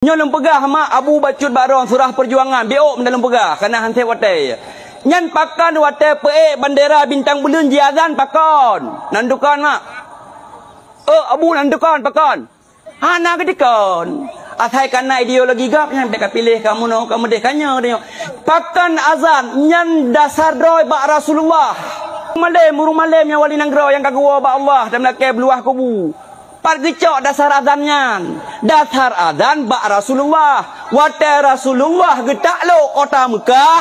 Nyo lem pegah mak Abu Bacut Barong surah perjuangan beok dalam pegah kana hantai watai. Nyan pakan watai pe bandera bintang bulan jiazan pakon. Nandukan mak. Abu nandukan pakon. Hana kedikon. Athai kana ideologi gap yang beka pilih kamu no kamu deh kanya dia. Pakan azan nyan dasar droi ba Rasulullah. Malem murung malem yang wali nanggro yang kagua ba Allah dan lakai beluah kubu. Pargecok dasar azannya. Dasar azan bak Rasulullah. Watai Rasulullah getak lo kota Mekah.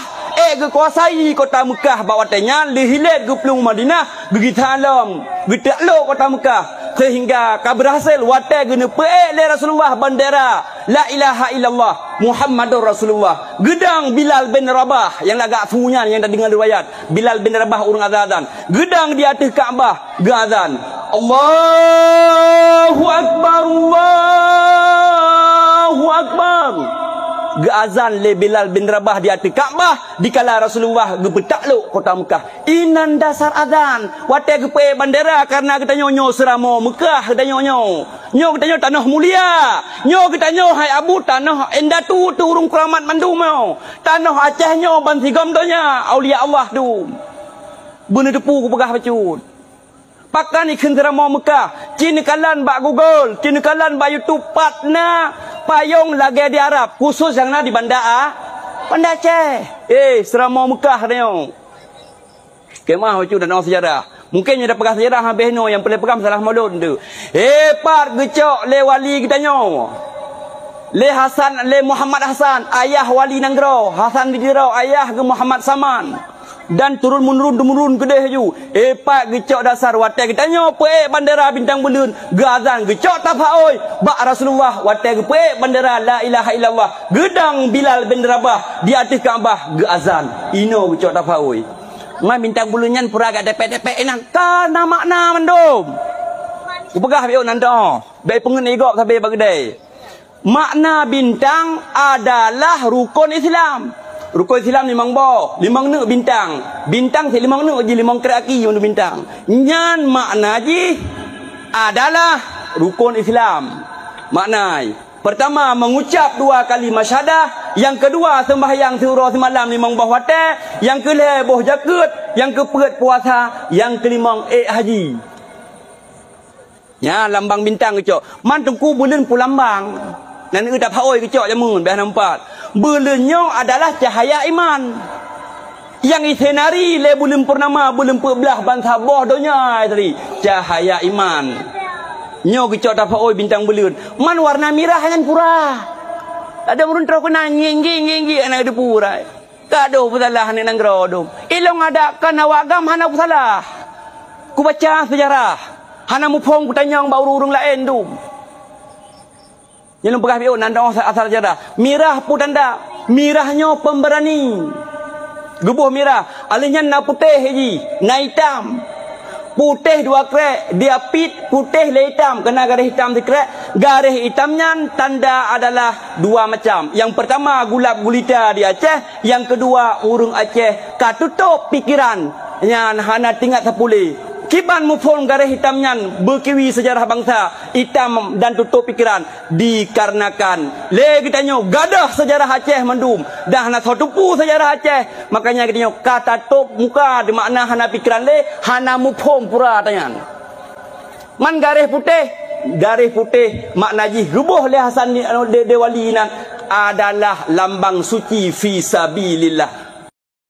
Kekuasai kota Mekah bak watainya. Lihilet ke pelung Madinah. Gegita alam. Getak lo kota Mekah. Sehingga berhasil watai gena pe'ek le Rasulullah bandera. La ilaha illallah. Muhammadur Rasulullah. Gedang Bilal bin Rabah. Yang lagak funyan yang dah dengar riwayat. Bilal bin Rabah urang azan. Gedang di atas Kaabah. Azan. Allahu Akbar, Allahu Akbar. Azan le Bilal bin Rabah di atas Kaabah dikala Rasulullah gepetakluk kota Mekah. Inan dasar azan. Watai gepe bandera karena kita nyonyo seramo Mekah kita nyonyo. Nyo kita nyo tanah mulia. Nyo kita nyo hai Abu tanah endatu tu urung keramat mandum mau. Tanah Aceh nyo ban sigam donya aulia Allah tu. Bune depu ku pegah bacut. Pakan ikan seramo Mekah. Cina kalan bak Google. Cina kalan bak YouTube. Patna payung lagi di Arab. Khusus yang na di Bandar Bandar Aceh. Seramo Mekah ni. Kemah bacu dan orang sejarah. Mungkin yang dah pegang sejarah habis no. Yang boleh pegang salah maulud tu. Part gecok le wali kita nyo. Le Hasan, le Muhammad Hasan. Ayah wali Nanggro. Hasan Didirau. Ayah ke Muhammad Saman. Dan turun menurun kedeh ju. Pak gecok dasar watai kita nyo pe bandera bintang bulan gazan gecok tafaoi bak Rasulullah watai pe bandera la ilaha illallah gedang Bilal bin Rabah di atas Kaabah gazan ino gecok tafaoi mai bintang bulan nyan pura gak depek-depek enak kana makna mandom ku pegah beok nanda baik pengen igok sampai bagdai makna bintang adalah rukun Islam. Rukun Islam limang bo, limang nu bintang. Bintang si limang nu je limang keraki untuk bintang. Nyan makna ji adalah rukun Islam. Maknai pertama mengucap dua kali masyahadah, yang kedua sembahyang surah semalam limang boh wate, yang kelima boh jakut, yang keempat puasa, yang kelima haji. Ya lambang bintang kecok. Man tengku bulan pulambang. Dan udah paoi kecok jamun bah nampak. Bulannya adalah cahaya iman. Yang isenari le bulan purnama, bulan 14 ban Sabah donya tadi. Cahaya iman. Nyo kecok dah paoi bintang bulan. Man warna merah kan pura. Ada urun terus kena nginggi anak ada pura. Tak ada salah ni nang grodom. Ilong ada kan awagam hana salah. Ku baca sejarah. Hana mupong ku tanya baru urung lain tu. Yang pegah biok nanda asal sejarah. Mirah pun tanda. Mirahnya pemberani. Gebuh mirah. Alihnya na putih haji. Na hitam. Putih dua krek. Dia pit putih le hitam. Kena garis hitam di krek. Garis hitamnya tanda adalah dua macam. Yang pertama gulab gulita di Aceh. Yang kedua urung Aceh. Katutup pikiran. Yang hana tingkat sepulih. Kiban mufon garis hitamnya berkiwi sejarah bangsa hitam dan tutup pikiran dikarenakan le kita nyo gadah sejarah Aceh mendum dah nak tupu sejarah Aceh makanya kita nyo kata top muka di makna hana pikiran le hana mufon pura tanya man garis putih makna ji rubuh le Hasan de wali nan adalah lambang suci fi sabilillah.